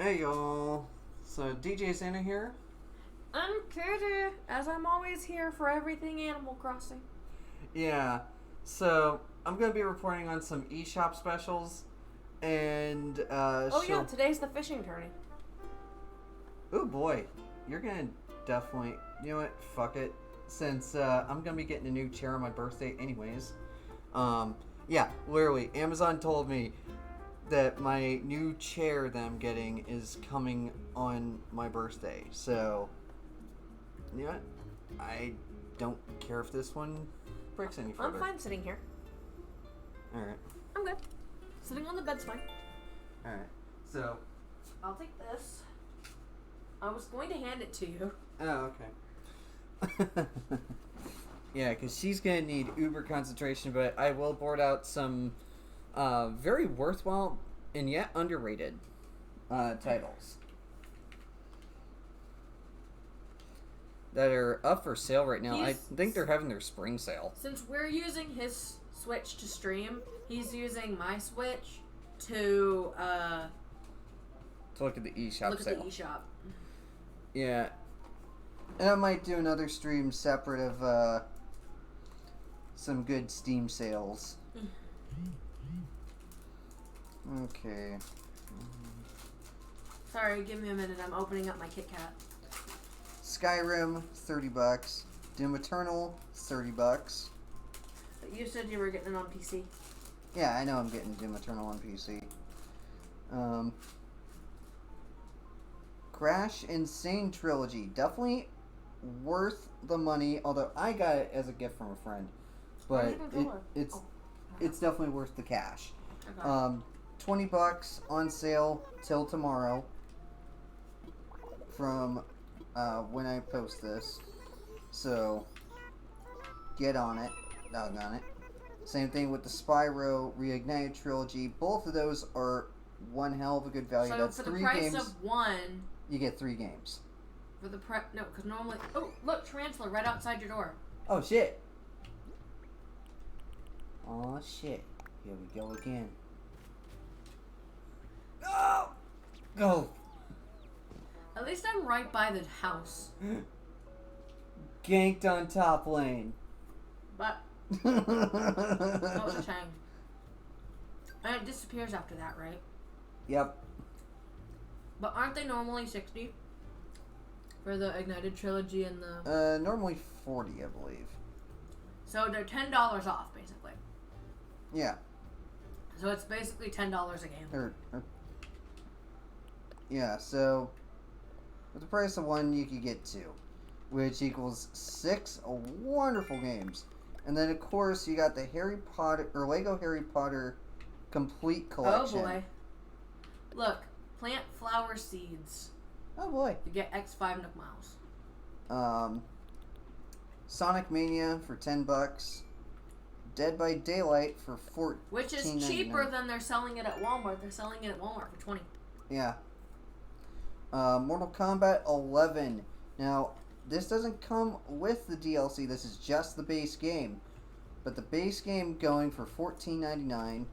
Hey y'all. So DJ X.A.N.A here. I'm Katie, as I'm always here for everything Animal Crossing. Yeah. So I'm gonna be reporting on some eShop specials, and Oh yeah, today's the fishing tourney. Oh boy, you're gonna definitely. You know what? Fuck it. Since I'm gonna be getting a new chair on my birthday, anyways. Um. Yeah. Literally, Amazon told me that my new chair that I'm getting is coming on my birthday. So you know what? I don't care if this one breaks any I'm further. fine sitting here. Alright. I'm good. Sitting on the bed's fine. Alright. So. I'll take this. I was going to hand it to you. Oh, okay. Yeah, because she's going to need uber concentration, but I will board out some very worthwhile and yet underrated titles that are up for sale right now. I think they're having their spring sale. Since we're using his Switch to stream, he's using my Switch to look at the eShop look sale. at the eShop. Yeah. And I might do another stream separate of some good Steam sales. Okay. Sorry, give me a minute. I'm opening up my Kit Kat. Skyrim, $30. Doom Eternal, $30. But you said you were getting it on PC. Yeah, I know I'm getting Doom Eternal on PC. Crash Insane Trilogy, definitely worth the money. Although I got it as a gift from a friend, but it's definitely worth the cash. Okay. $20 on sale till tomorrow. From when I post this, so get on it. Doggone it. Same thing with the Spyro Reignited Trilogy. Both of those are one hell of a good value. So that's for the 3 price games. Of one, you get 3 games. For the no, because normally, oh look, Tarantula right outside your door. Oh shit! Oh shit! Here we go again. No! Go! At least I'm right by the house. Ganked on top lane. But that was a shame. And it disappears after that, right? Yep. But aren't they normally 60 for the Ignited Trilogy and the? Normally 40, I believe. So they're $10 off, basically. Yeah. So it's basically $10 a game. Yeah. So with the price of one, you could get 2, which equals 6 wonderful games. And then, of course, you got the Lego Harry Potter complete collection. Oh boy! Look, plant flower seeds. Oh boy! You get X5 Nook Miles. Sonic Mania for $10. Dead by Daylight for $14.99. Which is cheaper than they're selling it at Walmart. They're selling it at Walmart for $20. Yeah. Mortal Kombat 11. Now, this doesn't come with the DLC. This is just the base game. But the base game going for $14.99.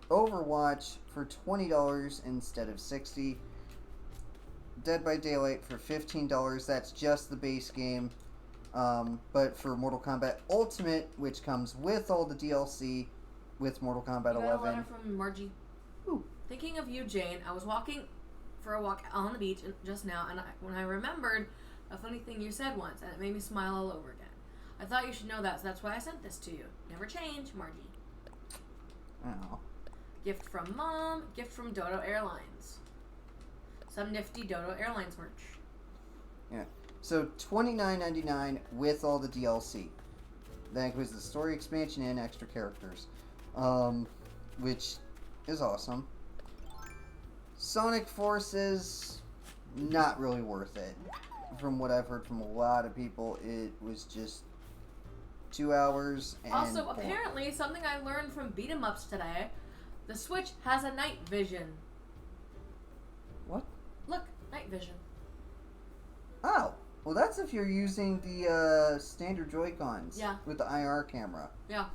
Overwatch for $20 instead of $60. Dead by Daylight for $15. That's just the base game. But for Mortal Kombat Ultimate, which comes with all the DLC, with Mortal Kombat 11. Got a letter from Margie. Ooh. Thinking of you, Jane. I was walking for a walk on the beach just now, and when I remembered a funny thing you said once, and it made me smile all over again. I thought you should know that, so that's why I sent this to you. Never change, Margie. Oh. Gift from Mom. Gift from Dodo Airlines. Some nifty Dodo Airlines merch. Yeah. So $29.99 with all the DLC. That includes the story expansion and extra characters, which is awesome. Sonic Forces, not really worth it. From what I've heard from a lot of people, it was just 2 hours. And also, apparently, something I learned from beat 'em ups today: the Switch has a night vision. What? Look, night vision. Oh. Well, that's if you're using the standard Joy-Cons. Yeah. With the IR camera. Yeah.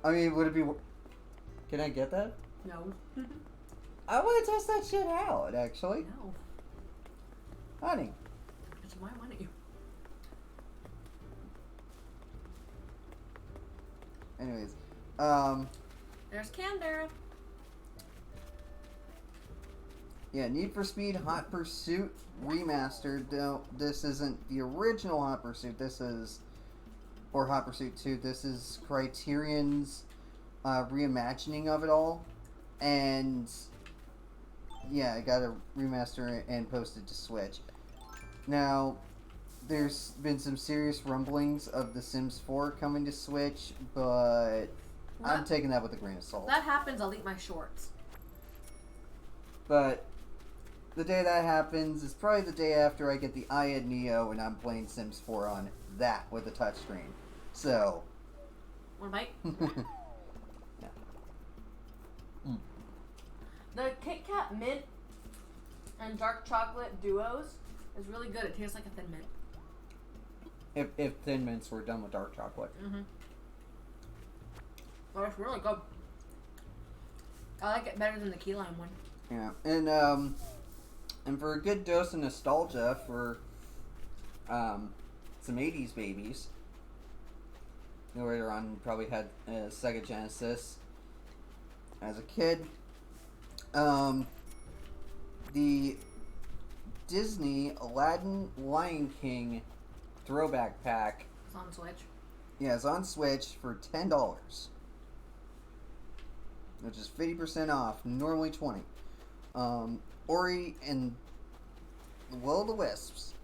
I mean, would it be... Can I get that? No. I want to test that shit out, actually. No. Honey. So why wouldn't you? Anyways, There's Canberra. yeah, Need for Speed Hot Pursuit Remastered. No, this isn't the original Hot Pursuit. This is, or Hot Pursuit 2. This is Criterion's reimagining of it all. And, yeah, I got a remaster and posted to Switch. Now, there's been some serious rumblings of The Sims 4 coming to Switch, but I'm taking that with a grain of salt. That happens, I'll eat my shorts. But the day that happens is probably the day after I get the acnh and I'm playing Sims 4 on that with a touchscreen. So. Want a bite? Yeah. The Kit Kat mint and dark chocolate duos is really good. It tastes like a Thin Mint. If Thin Mints were done with dark chocolate. Mm-hmm. Oh, it's really good. I like it better than the key lime one. Yeah, and for a good dose of nostalgia for some 80s babies, you know, later on probably had a Sega Genesis as a kid. The Disney Aladdin Lion King throwback pack. It's on Switch. Yeah, it's on Switch for $10, which is 50% off. Normally $20. Ori and the Will of the Wisps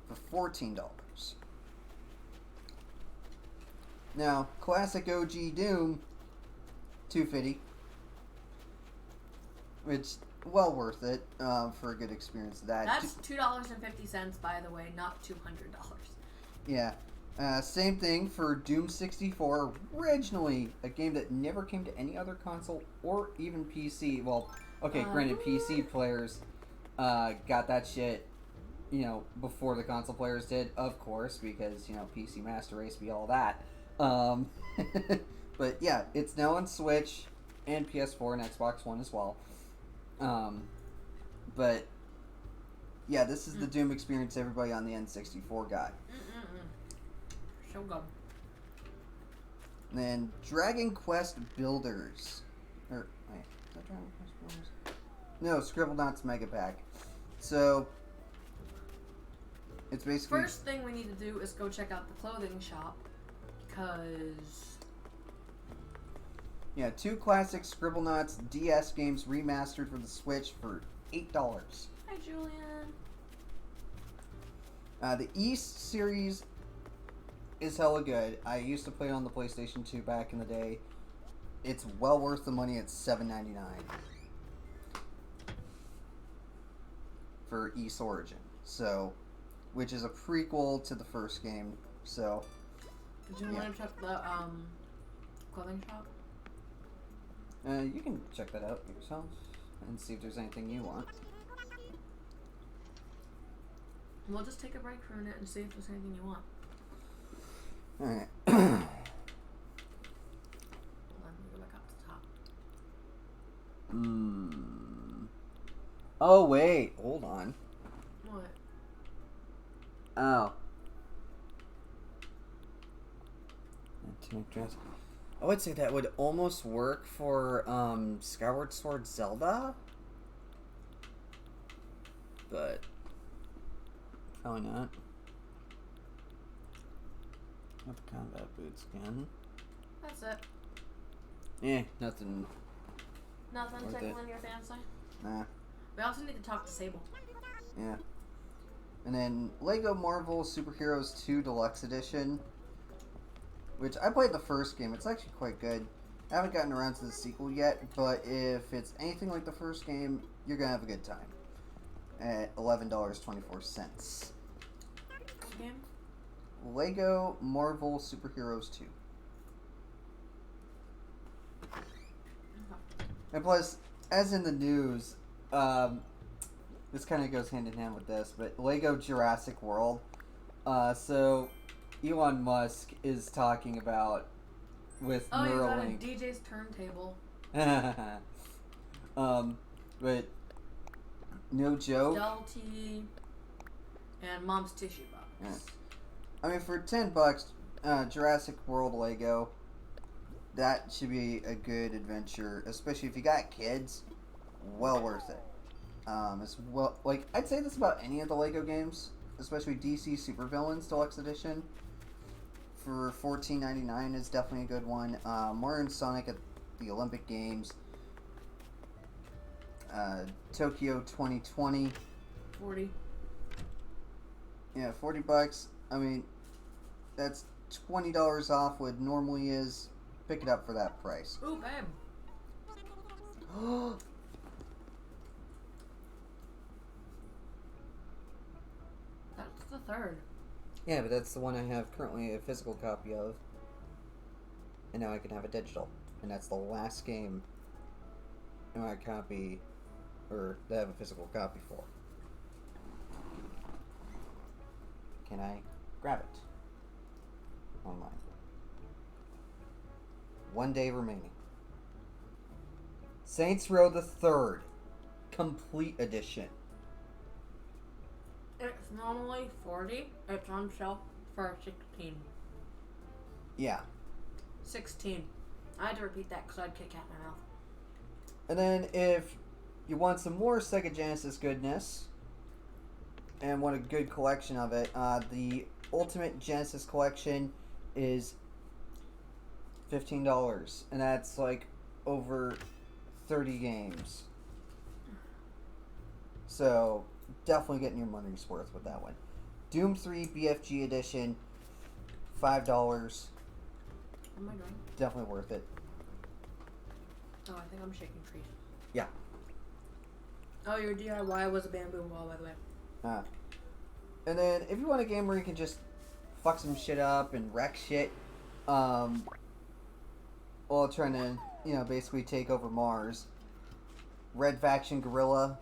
for $14. Now, classic OG Doom, $2.50, which well worth it for a good experience of that. That's $2.50, by the way, not $200. Yeah. Same thing for Doom 64, originally a game that never came to any other console or even PC. Well, okay, granted, PC players got that shit, you know, before the console players did, of course, because, you know, PC Master Race be all that. But yeah, it's now on Switch and PS4 and Xbox One as well. But yeah, this is the Doom experience everybody on the N64 got. So good. And then Dragon Quest Builders. Or, wait, is that Dragon Quest Builders? No, Scribblenauts Mega Pack. So, it's basically... First thing we need to do is go check out the clothing shop. Because... Yeah, 2 classic Scribblenauts DS games remastered for the Switch for $8. Hi, Julian. The East series is hella good. I used to play it on the PlayStation 2 back in the day. It's well worth the money. It's $7.99 for East Origin. So, which is a prequel to the first game. So, Did you want to check the clothing shop? you can check that out yourself and see if there's anything you want. We'll just take a break for a minute and see if there's anything you want. Alright. Hold on, let me go back up to the top. Oh, wait. Hold on. What? Oh. I would say that would almost work for Skyward Sword Zelda. But probably not. Not the combat boots again. That's it. Yeah, nothing. Nothing Worth tickling it. your fancy? Nah. We also need to talk to Sable. Yeah. And then Lego Marvel Superheroes 2 Deluxe Edition, which I played the first game. It's actually quite good. I haven't gotten around to the sequel yet, but if it's anything like the first game, you're going to have a good time. At $11.24. Game? Lego Marvel Superheroes 2. Okay. And plus, as in the news, this kind of goes hand in hand with this, but Lego Jurassic World. So, Elon Musk is talking about with Oh, you got a Neuralink. DJ's turntable. But no joke. Delty and Mom's Tissue Box. Yeah. I mean, for $10, Jurassic World Lego, that should be a good adventure, especially if you got kids. Well worth it. As well, like I'd say this about any of the Lego games, especially DC Supervillains Deluxe Edition. For $14.99 is definitely a good one. Mario and Sonic at the Olympic Games. Tokyo 2020. 40. Yeah, $40. I mean, that's $20 off what normally is. Pick it up for that price. Ooh, babe. That's the third. Yeah, but that's the one I have currently a physical copy of. And now I can have a digital. And that's the last game in my copy, or that I have a physical copy for. Can I grab it? Online. 1 day remaining. Saints Row the Third, Complete Edition. It's normally 40. It's on shelf for 16. Yeah. 16. I had to repeat that because I had Kit Kat in my mouth. And then if you want some more Sega Genesis goodness and want a good collection of it, the Ultimate Genesis Collection is $15. And that's like over 30 games. So definitely getting your money's worth with that one. Doom 3 BFG Edition, $5. What am I doing? Definitely worth it. Oh, I think I'm shaking trees. Yeah. Oh, your DIY was a bamboo wall, by the way. And then if you want a game where you can just fuck some shit up and wreck shit, while trying to, basically take over Mars, Red Faction Gorilla,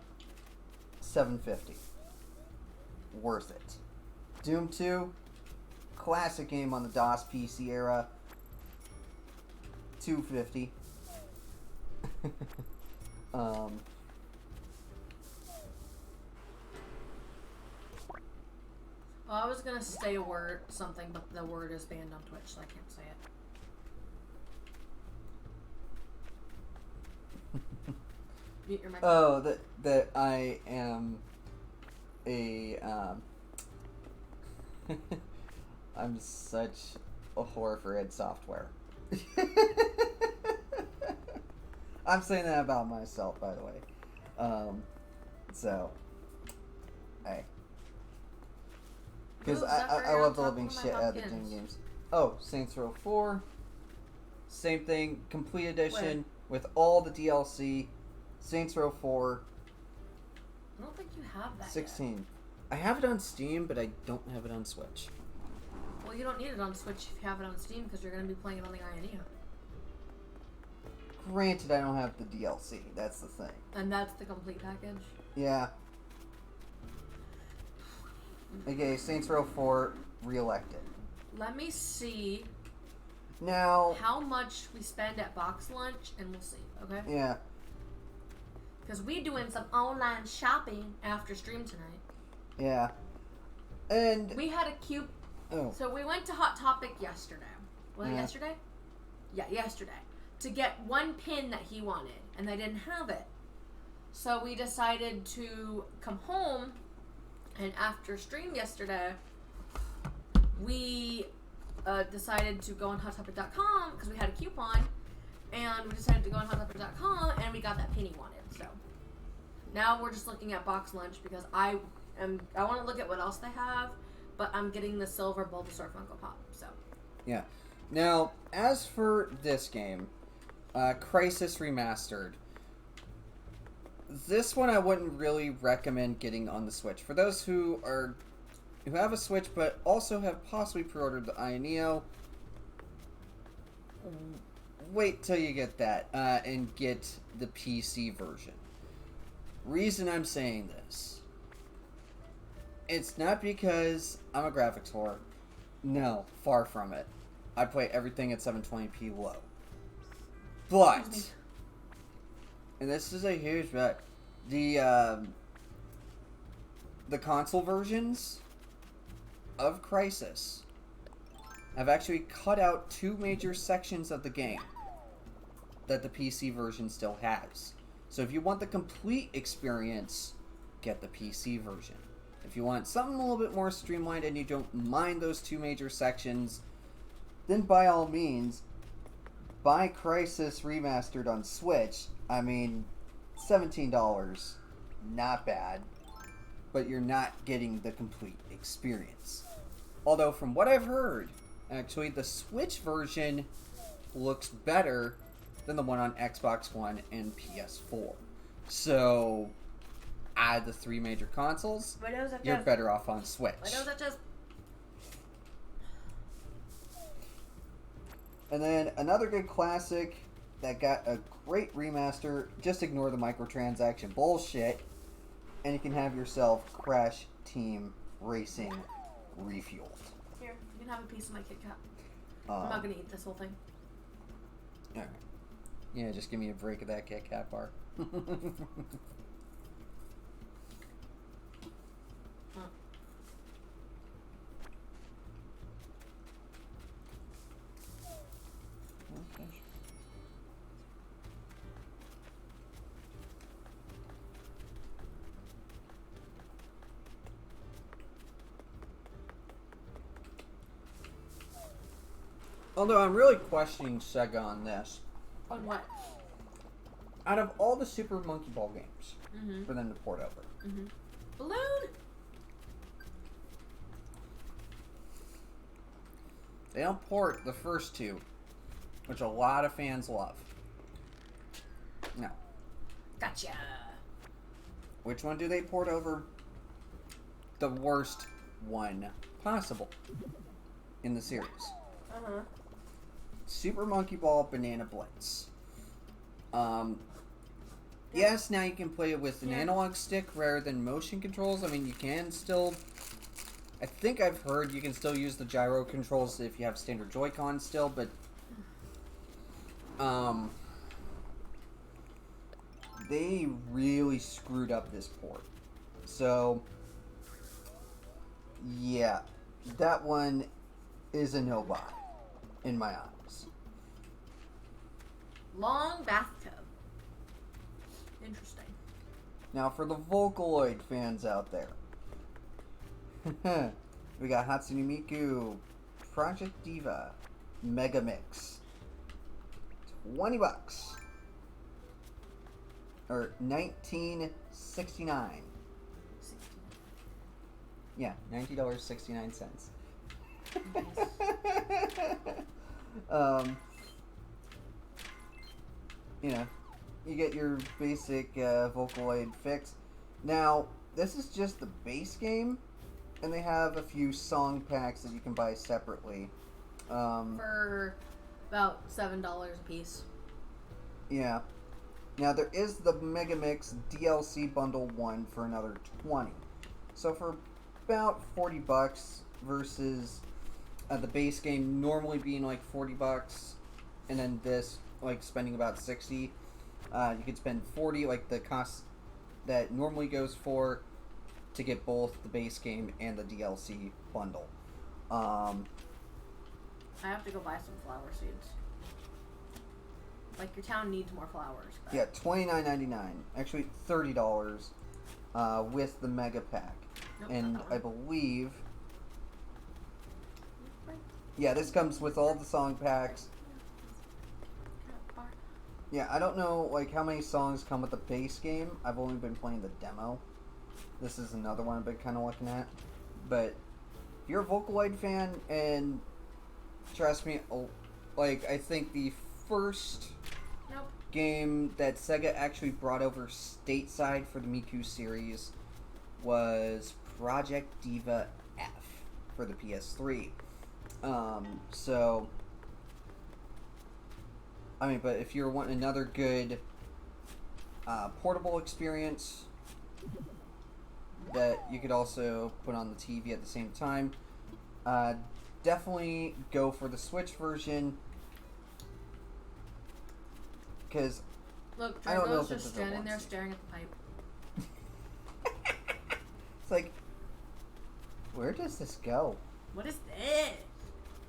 $7.50. Worth it. Doom 2, classic game on the DOS PC era, $2.50. Well, I was gonna say a word, something, but the word is banned on Twitch, so I can't say it. Mute your microphone. Oh, that I am a, I'm such a whore for id Software. I'm saying that about myself, by the way. So, hey. Because I love the living shit out of the Doom games. Oh, Saints Row 4. Same thing. Complete edition with all the DLC. Saints Row 4. I don't think you have that 16. Yet. I have it on Steam, but I don't have it on Switch. Well, you don't need it on Switch if you have it on Steam because you're going to be playing it on the acnh. Granted, I don't have the DLC. That's the thing. And that's the complete package? Yeah. Okay, Saints Row 4 re-elected. Let me see now how much we spend at Box Lunch, and we'll see, okay? Yeah. Because we doing some online shopping after stream tonight. Yeah. And we had a cute... Oh. So we went to Hot Topic yesterday. Was it yesterday? Yeah, yesterday. To get one pin that he wanted, and they didn't have it. So we decided to come home, and after stream yesterday, we decided to go on HotTopic.com because we had a coupon, and we decided to go on HotTopic.com, and we got that pin he wanted. So now we're just looking at Box Lunch because I want to look at what else they have, but I'm getting the silver Bulbasaur Funko Pop. So yeah. Now, as for this game, Crisis Remastered. This one I wouldn't really recommend getting on the Switch. For those who have a Switch but also have possibly pre-ordered the acnh, wait till you get that and get the PC version. Reason I'm saying this, it's not because I'm a graphics whore. No, far from it. I play everything at 720p low. But, and this is a huge bet, The console versions of Crysis have actually cut out two major sections of the game that the PC version still has. So if you want the complete experience, get the PC version. If you want something a little bit more streamlined and you don't mind those two major sections, then by all means, buy Crysis Remastered on Switch. I mean, $17, not bad, but you're not getting the complete experience. Although from what I've heard, actually the Switch version looks better than the one on Xbox One and PS4. So, out of the three major consoles, you're better off on Switch. And then another good classic that got a great remaster, just ignore the microtransaction bullshit, and you can have yourself Crash Team Racing Refueled. Here, you can have a piece of my Kit Kat. I'm not going to eat this whole thing. Alright. Yeah, just give me a break of that Kit Kat bar. Although I'm really questioning Sega on this. On what? Out of all the Super Monkey Ball games for them to port over. Balloon! They don't port the first two, which a lot of fans love. No. Gotcha. Which one do they port over? The worst one possible in the series. Super Monkey Ball Banana Blitz. Yes, now you can play it with an analog stick rather than motion controls. I mean, you can still... I think I've heard you can still use the gyro controls if you have standard Joy-Con still, but... they really screwed up this port. So... yeah. That one is a no-buy, in my eyes. Long bathtub. Interesting. Now, for the Vocaloid fans out there, we got Hatsune Miku, Project Diva, Mega Mix. $20. Or $19.69. Yeah, $90.69. You know, you get your basic Vocaloid fix. Now, this is just the base game, and they have a few song packs that you can buy separately. For about $7 a piece. Yeah. Now, there is the Mega Mix DLC Bundle 1 for another $20. So for about $40 versus the base game normally being like $40, and then this like spending about $60. You could spend $40, like the cost that normally goes for, to get both the base game and the DLC bundle. I have to go buy some flower seeds. Like, your town needs more flowers. But... yeah, $29.99. Actually, $30 with the Mega Pack. Nope, and I believe... yeah, this comes with all the song packs. Yeah, I don't know like how many songs come with the base game. I've only been playing the demo. This is another one I've been kind of looking at. But if you're a Vocaloid fan, and trust me, like I think the first game that Sega actually brought over stateside for the Miku series was Project Diva F for the PS3. So, I mean, but if you're wanting another good portable experience that you could also put on the TV at the same time, definitely go for the Switch version. Because look, I don't know Drago's if just it's standing there staring at the pipe. like, where does this go? What is this?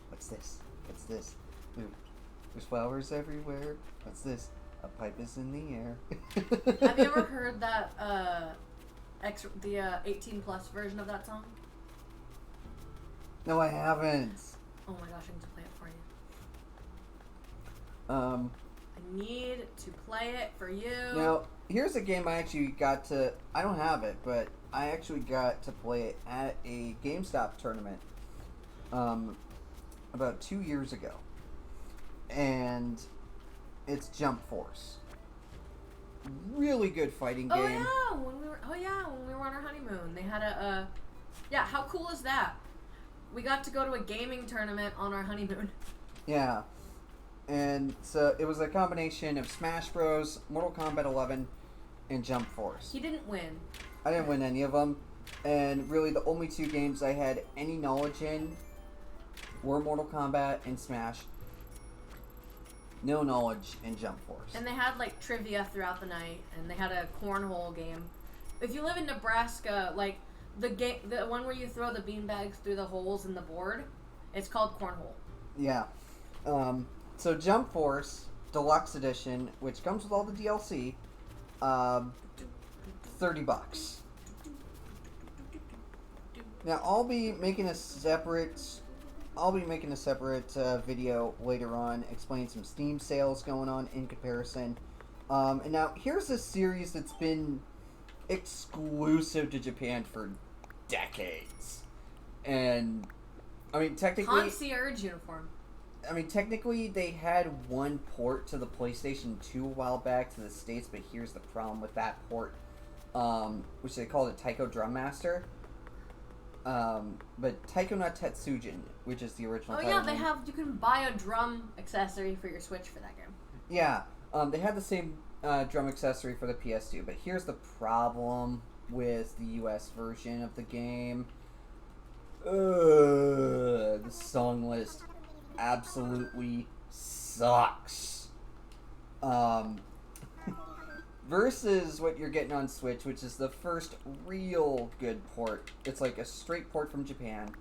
What's this? What's this? There's flowers everywhere. What's this? A pipe is in the air. Have you ever heard that, the 18 plus version of that song? No, I haven't. Oh my gosh, I need to play it for you. Um, I need to play it for you. Now, here's a game I actually got to... I don't have it, but I actually got to play it at a GameStop tournament about 2 years ago. And it's Jump Force. Really good fighting game. When we were on our honeymoon, they had a yeah. How cool is that? We got to go to a gaming tournament on our honeymoon. Yeah, and so it was a combination of Smash Bros, Mortal Kombat 11, and Jump Force. He didn't win. I didn't win any of them, and really the only two games I had any knowledge in were Mortal Kombat and Smash. No knowledge in Jump Force. And they had like trivia throughout the night, and they had a cornhole game. If you live in Nebraska, like the one where you throw the beanbags through the holes in the board, it's called cornhole. Yeah. So Jump Force Deluxe Edition, which comes with all the DLC, $30. Now I'll be making a separate video later on explaining some Steam sales going on in comparison. And now here's a series that's been exclusive to Japan for decades. And I mean technically Concierge uniform. I mean technically they had one port to the PlayStation 2 a while back to the States, but here's the problem with that port. Which they called it Taiko Drum Master. But Taiko no Tetsujin, which is the original title. Oh yeah, you can buy a drum accessory for your Switch for that game. Yeah, they had the same drum accessory for the PS2, but here's the problem with the US version of the game. The song list absolutely sucks. Versus what you're getting on Switch, which is the first real good port. It's like a straight port from Japan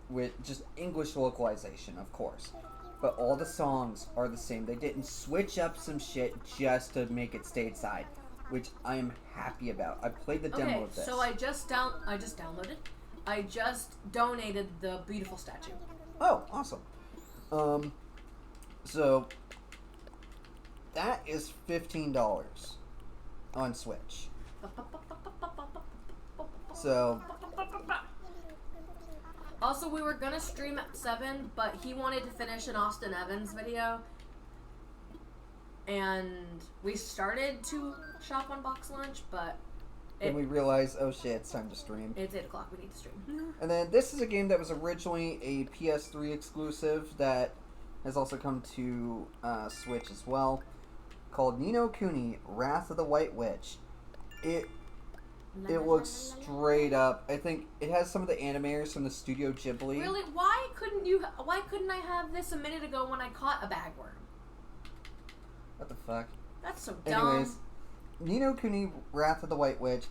with just English localization, of course. But all the songs are the same. They didn't switch up some shit just to make it stateside, which I am happy about. I played the demo of this. So I just downloaded. I just donated the beautiful statue. Oh, awesome. So that is $15 on Switch. So also, we were gonna stream at 7, but he wanted to finish an Austin Evans video, and we started to shop on Box Lunch, but then we realized, oh shit, it's time to stream. It's 8 o'clock. We need to stream. And then this is a game that was originally a PS3 exclusive that has also come to Switch as well, called Ni no Kuni: Wrath of the White Witch. It looks straight up. I think it has some of the animators from the Studio Ghibli. Really? Why couldn't I have this a minute ago when I caught a bagworm? What the fuck? That's so dumb. Anyways, Ni no Kuni: Wrath of the White Witch,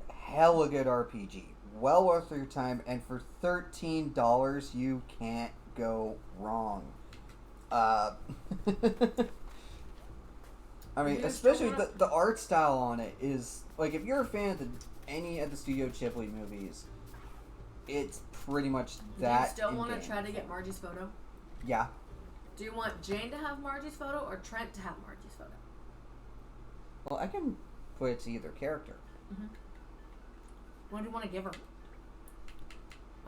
hella good RPG. Well worth your time, and for $13, you can't go wrong. I mean, especially the art style on it is, like, if you're a fan of any of the Studio Ghibli movies, it's pretty much that. Do you still want to try to get Margie's photo? Yeah. Do you want Jane to have Margie's photo or Trent to have Margie's photo? Well, I can put it to either character. Mm-hmm. What do you want to give her?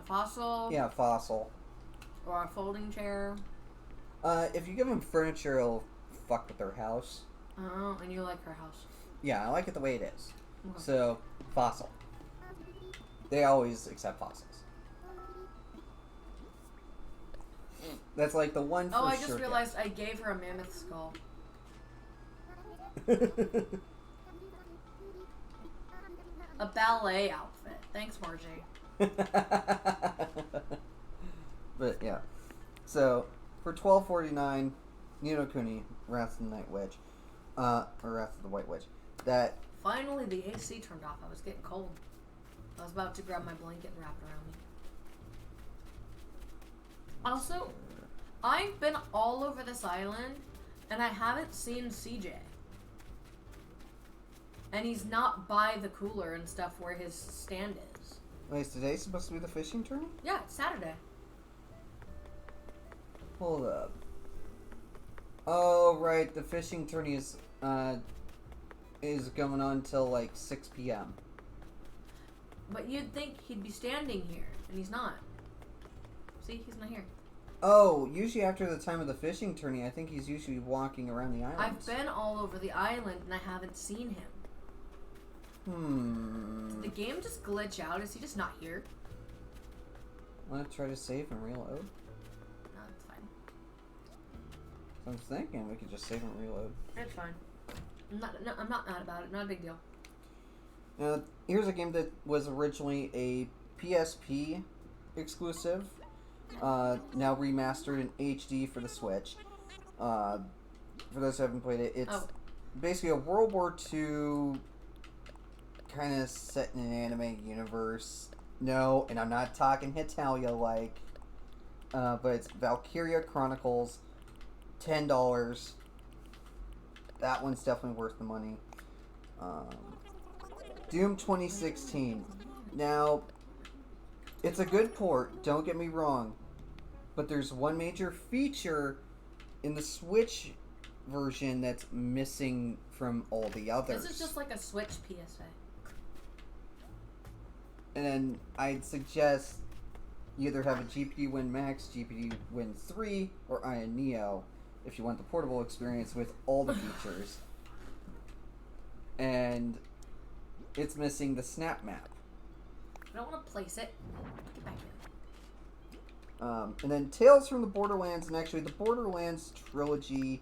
A fossil? Yeah, a fossil. Or a folding chair? If you give them furniture, it'll fuck with their house. Oh, and you like her house. Yeah, I like it the way it is. Okay. So, fossil. They always accept fossils. That's like the one for Oh, I just sure realized I gave her a mammoth skull. A ballet outfit. Thanks, Margie. But yeah. So, for $12.49, Ni no Kuni: Wrath of the Night Witch. Or Wrath of the White Witch. That... Finally, the AC turned off. I was getting cold. I was about to grab my blanket and wrap it around me. Also, I've been all over this island, and I haven't seen CJ. And he's not by the cooler and stuff where his stand is. Wait, is today supposed to be the fishing tournament? Yeah, it's Saturday. Hold up. Oh, right. The fishing tourney is going on till like 6 p.m. But you'd think he'd be standing here, and he's not. See, he's not here. Oh, usually after the time of the fishing tourney, I think he's usually walking around the island. I've been all over the island, and I haven't seen him. Did the game just glitch out? Is he just not here? Want to try to save and reload? No, it's fine. I'm thinking we could just save and reload. It's fine. I'm not mad about it. Not a big deal. Now, here's a game that was originally a PSP exclusive, now remastered in HD for the Switch. For those who haven't played it, it's basically a World War II kind of set in an anime universe. No, and I'm not talking Hitalia like, but it's Valkyria Chronicles, $10. That one's definitely worth the money. Doom 2016. Now, it's a good port, don't get me wrong, but there's one major feature in the Switch version that's missing from all the others. This is just like a Switch PSA. And then I'd suggest you either have a GPU Win Max, GPU Win 3, or acnh if you want the portable experience with all the features. And it's missing the snap map. I don't want to place it. Get back in. And then Tales from the Borderlands, and actually the Borderlands trilogy,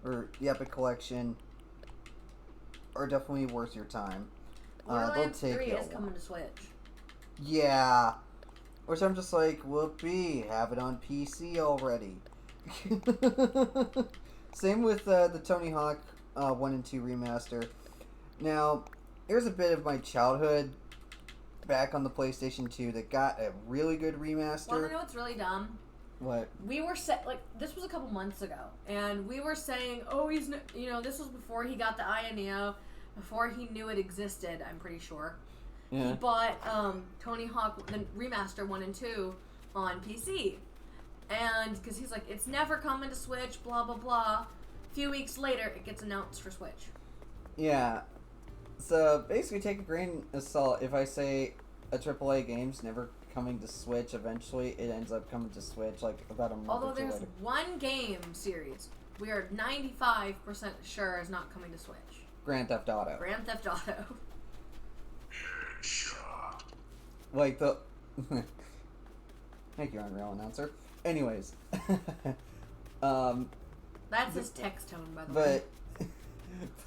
or the Epic Collection, are definitely worth your time. Borderlands they'll take 3 you is coming to Switch. Yeah. Which I'm just like, whoopee, have it on PC already. Same with the Tony Hawk 1 and 2 remaster. Now, here's a bit of my childhood back on the PlayStation 2 that got a really good remaster. Want to know what's really dumb? What? We were this was a couple months ago, and we were saying, oh, this was before he got the acnh, before he knew it existed, I'm pretty sure. Yeah. He bought Tony Hawk, the remaster 1 and 2 on PC. And because he's like, it's never coming to Switch, blah, blah, blah. A few weeks later, it gets announced for Switch. Yeah. So basically, take a grain of salt. If I say a AAA game's never coming to Switch, eventually it ends up coming to Switch like about a month Although or two there's later. one game series we are 95% sure is not coming to Switch. Grand Theft Auto. Grand Theft Auto. Like the... Thank you, Unreal Announcer. Anyways. That's his text tone, by the way.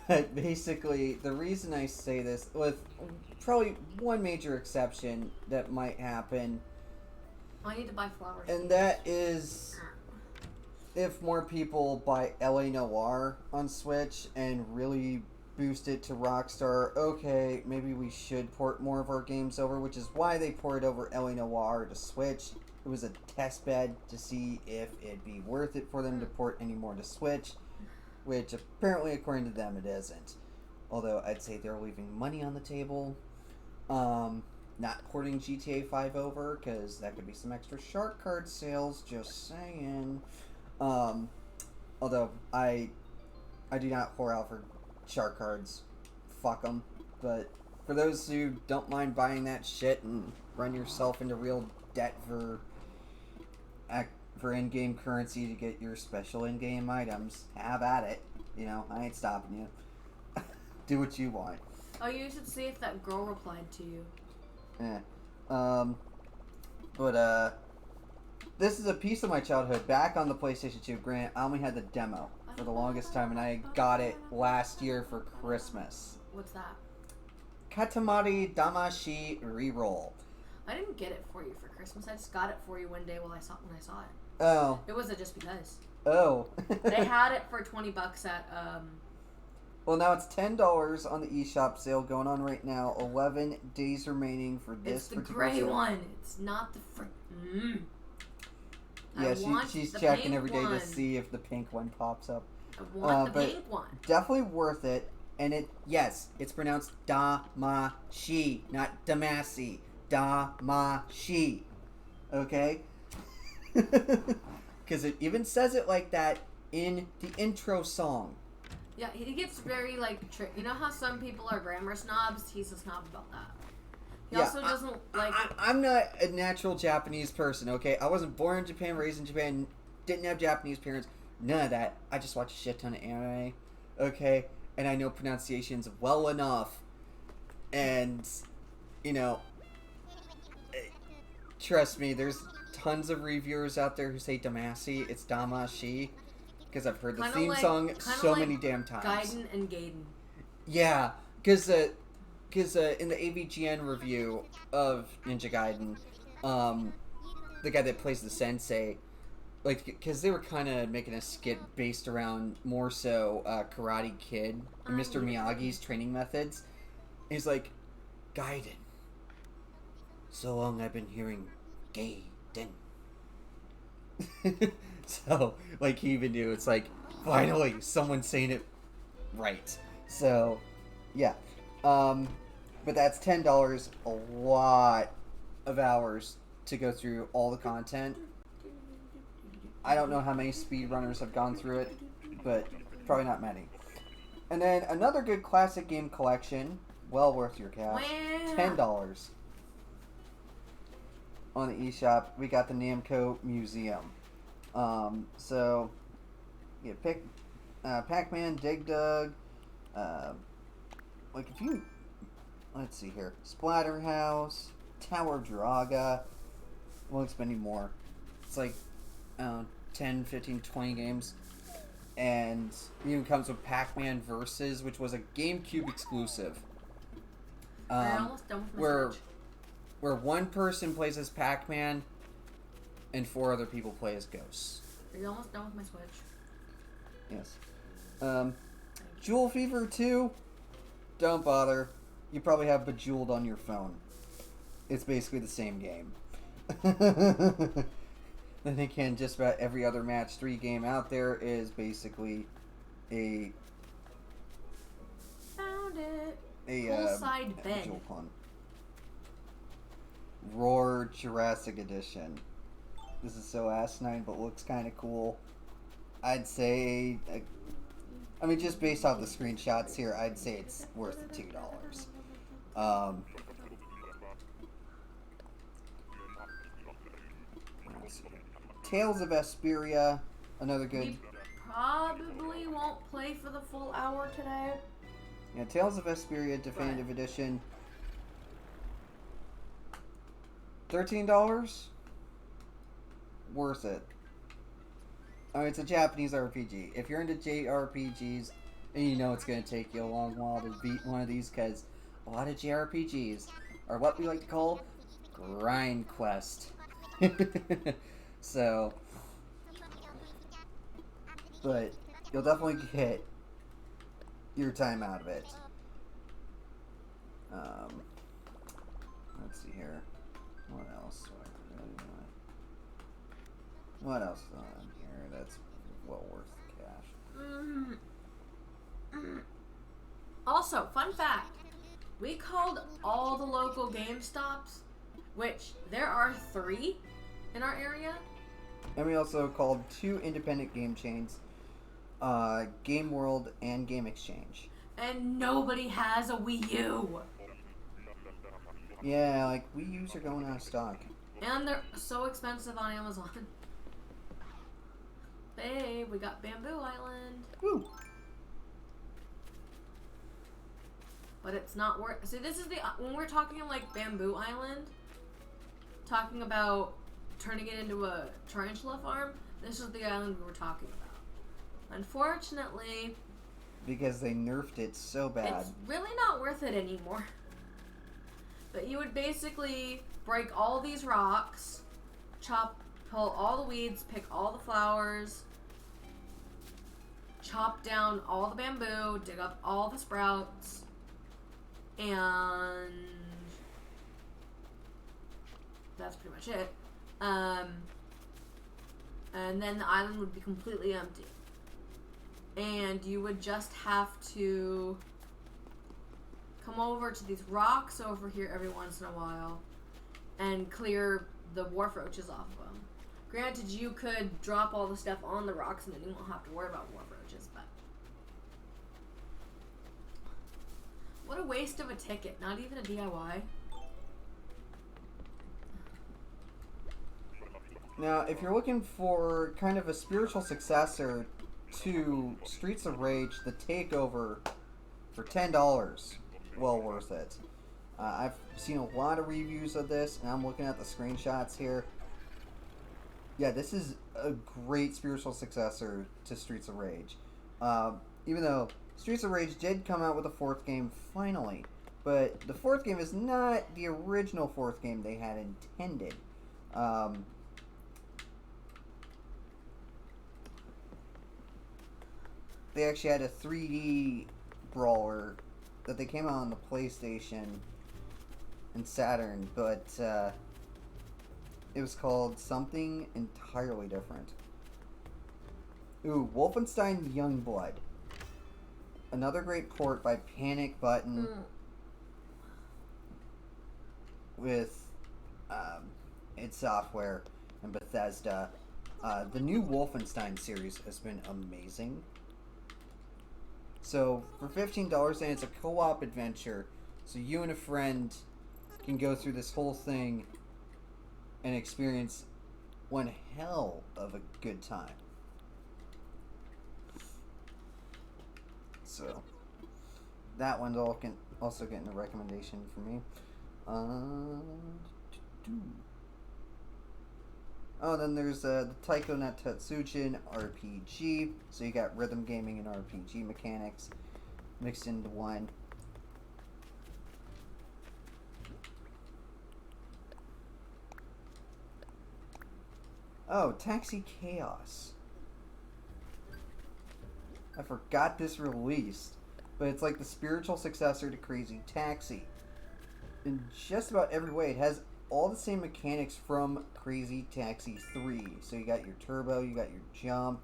But basically, the reason I say this, with probably one major exception that might happen, I need to buy flowers. and that is if more people buy L.A. Noire on Switch and really boost it to Rockstar, okay, maybe we should port more of our games over, which is why they ported over L.A. Noire to Switch. It was a test bed to see if it'd be worth it for them to port any more to Switch, which apparently, according to them, it isn't. Although I'd say they're leaving money on the table. Not porting GTA 5 over, because that could be some extra shark card sales, just saying. Although I do not pour out for shark cards. Fuck them. But for those who don't mind buying that shit and run yourself into real debt for in-game currency to get your special in-game items, have at it. You know, I ain't stopping you. Do what you want. Oh, you should see if that girl replied to you. This is a piece of my childhood back on the PlayStation 2. Grant, I only had the demo for the longest time, and I got it last year for Christmas. What's that? Katamari Damacy Reroll. I didn't get it for you for Christmas. I just got it for you one day when I saw it. Oh. It wasn't just because. Oh. They had it for $20 at Well, now it's $10 on the eShop sale going on right now. 11 days remaining for this It's the particular gray sale. one. It's not the Yeah, I want she's the checking pink every day one. to see if the pink one pops up. I want the but pink one. Definitely worth it. And it's pronounced Da-ma-shi, not Damasi. Da-ma-shi. Okay? Because it even says it like that in the intro song. Yeah, he gets very, like, you know how some people are grammar snobs? He's a snob about that. He also doesn't like... I'm not a natural Japanese person, okay? I wasn't born in Japan, raised in Japan, didn't have Japanese parents. None of that. I just watch a shit ton of anime, okay? And I know pronunciations well enough. And, you know, trust me, there's tons of reviewers out there who say Damasi. It's Damashi. Because I've heard the theme song so many damn times. Gaiden and Gaiden. Yeah, because in the AVGN review of Ninja Gaiden, the guy that plays the sensei, like, because they were kind of making a skit based around more so Karate Kid and Mr. Miyagi's training methods. And he's like, Gaiden. So long I've been hearing Gaiden. So, like, he even knew, it's like, finally, someone's saying it right. So, yeah. But that's $10, a lot of hours to go through all the content. I don't know how many speedrunners have gone through it, but probably not many. And then another good classic game collection, well worth your cash, $10. On the eShop, we got the Namco Museum. So, yeah, pick Pac-Man, Dig Dug, like if you, let's see here, Splatterhouse, Tower Draga, won't spend any more. It's like, 10, 15, 20 games. And it even comes with Pac-Man Versus, which was a GameCube exclusive. I'm almost done with my Switch. Where one person plays as Pac-Man and 4 other people play as Ghosts. Are you almost done with my Switch? Yes. Jewel Fever 2, don't bother. You probably have Bejeweled on your phone. It's basically the same game. Then again, just about every other Match 3 game out there is basically a... Found it. Poolside bed. Jewel pun. Roar Jurassic Edition. This is so asinine, but looks kind of cool. I'd say, I mean, just based off the screenshots here, I'd say it's worth the $2. Tales of Vesperia, another good. We probably won't play for the full hour today. Yeah, Tales of Vesperia Definitive Edition. $13? Worth it. I mean, it's a Japanese RPG. If you're into JRPGs, and you know it's going to take you a long while to beat one of these, because a lot of JRPGs are what we like to call grind quest. So, but you'll definitely get your time out of it. Let's see here. What else do I really want? What else is on here that's well worth the cash? Also, fun fact. We called all the local GameStops, which there are 3 in our area. And we also called 2 independent game chains, Game World and Game Exchange. And nobody has a Wii U. Yeah, like Wii U's are going out of stock. And they're so expensive on Amazon. Babe, we got Bamboo Island. Woo! But it's not worth... See, this is the... When we're talking like Bamboo Island, talking about turning it into a tarantula farm, this is the island we were talking about. Unfortunately... Because they nerfed it so bad. It's really not worth it anymore. But you would basically break all these rocks, pull all the weeds, pick all the flowers, chop down all the bamboo, dig up all the sprouts, and that's pretty much it. And then the island would be completely empty. And you would just have to come over to these rocks over here every once in a while and clear the wharf roaches off of them. Granted, you could drop all the stuff on the rocks and then you won't have to worry about wharf roaches, but what a waste of a ticket. Not even a DIY. Now, if you're looking for kind of a spiritual successor to Streets of Rage, the Takeover, for $10, well worth it. I've seen a lot of reviews of this, and I'm looking at the screenshots here. Yeah, this is a great spiritual successor to Streets of Rage. Even though Streets of Rage did come out with a fourth game finally, but the fourth game is not the original fourth game they had intended. They actually had a 3D brawler that they came out on the PlayStation and Saturn, but it was called something entirely different. Ooh, Wolfenstein Youngblood. Another great port by Panic Button with id Software and Bethesda. The new Wolfenstein series has been amazing. So for $15, and it's a co-op adventure, so you and a friend can go through this whole thing and experience one hell of a good time. So that one's also getting a recommendation for me. Oh, then there's the Taiko no Tatsujin RPG. So you got rhythm gaming and RPG mechanics mixed into one. Oh, Taxi Chaos. I forgot this released, but it's like the spiritual successor to Crazy Taxi. In just about every way, it has all the same mechanics from Crazy Taxi 3. So you got your turbo, you got your jump,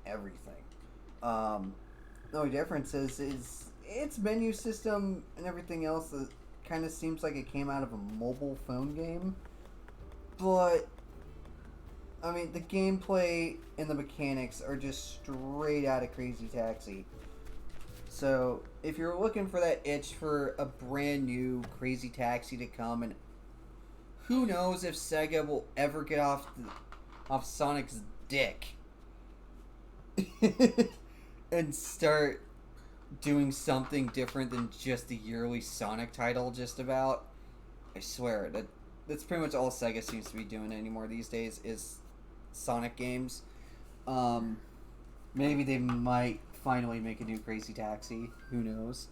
everything. The only difference is its menu system and everything else that kind of seems like it came out of a mobile phone game. But I mean, the gameplay and the mechanics are just straight out of Crazy Taxi. So if you're looking for that itch for a brand new Crazy Taxi to come, and who knows if Sega will ever get off Sonic's dick and start doing something different than just a yearly Sonic title, just about. I swear, that's pretty much all Sega seems to be doing anymore these days is Sonic games. Maybe they might finally make a new Crazy Taxi. Who knows?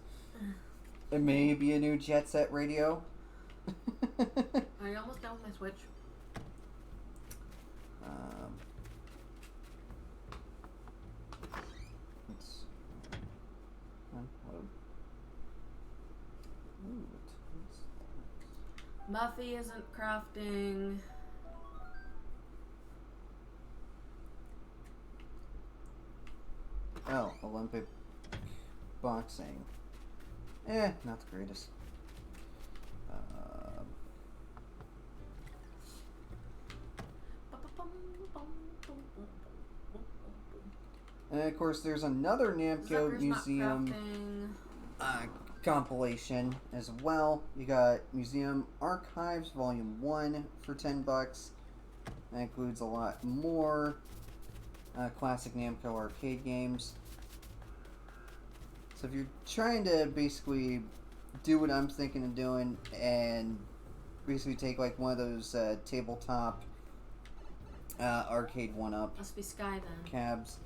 It may be a new Jet Set Radio. Are you almost done with my Switch? Let's load. Ooh, Buffy isn't crafting. Oh, Olympic boxing. Not the greatest. And of course, there's another Namco Zucker's Museum compilation as well. You got Museum Archives Volume 1 for $10. That includes a lot more classic Namco arcade games. So if you're trying to basically do what I'm thinking of doing and basically take like one of those tabletop arcade 1-up Must be Sky then. cabs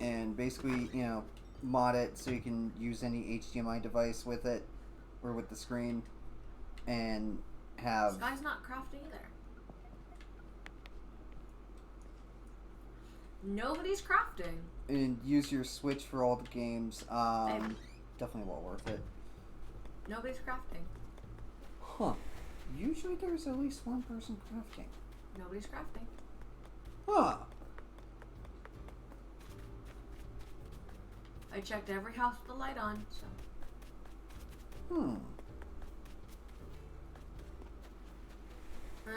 and basically, you know, mod it so you can use any HDMI device with it or with the screen and have Sky's not crafting either. Nobody's crafting. And use your Switch for all the games. Same. Definitely well worth it. Nobody's crafting. Huh. Usually there's at least one person crafting. Nobody's crafting. Huh. I checked every house with the light on, so.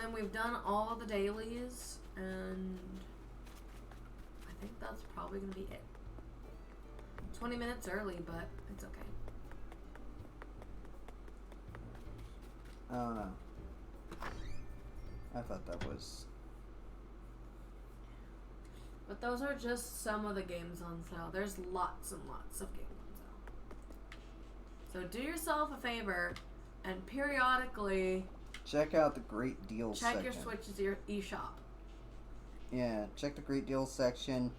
And we've done all the dailies, and I think that's probably going to be it. 20 minutes early, but it's okay. I don't know. I thought that was... But those are just some of the games on sale. There's lots and lots of games on sale. So do yourself a favor and periodically check out the great deals check section. your Switch's your eShop. Yeah, check the great deals section.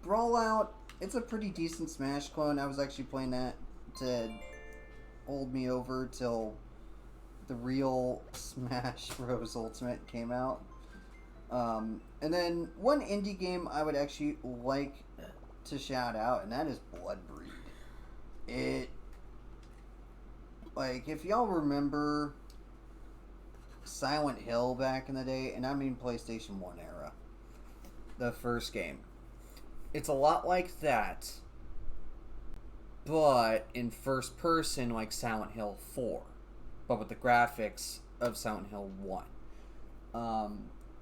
Brawlout, it's a pretty decent Smash clone. I was actually playing that to hold me over till the real Smash Bros. Ultimate came out. And then one indie game I would actually like to shout out, and that is Bloodbreed. It, like, if y'all remember Silent Hill back in the day, and I mean PlayStation 1 era, the first game, it's a lot like that, but in first person like Silent Hill 4, but with the graphics of Silent Hill 1.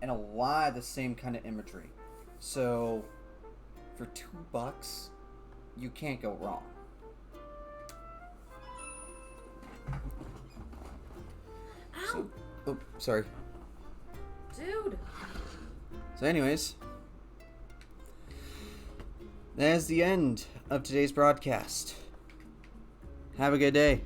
And a lot of the same kind of imagery. So, for $2, you can't go wrong. Ow! Oh, sorry. Dude! So anyways, that is the end of today's broadcast. Have a good day.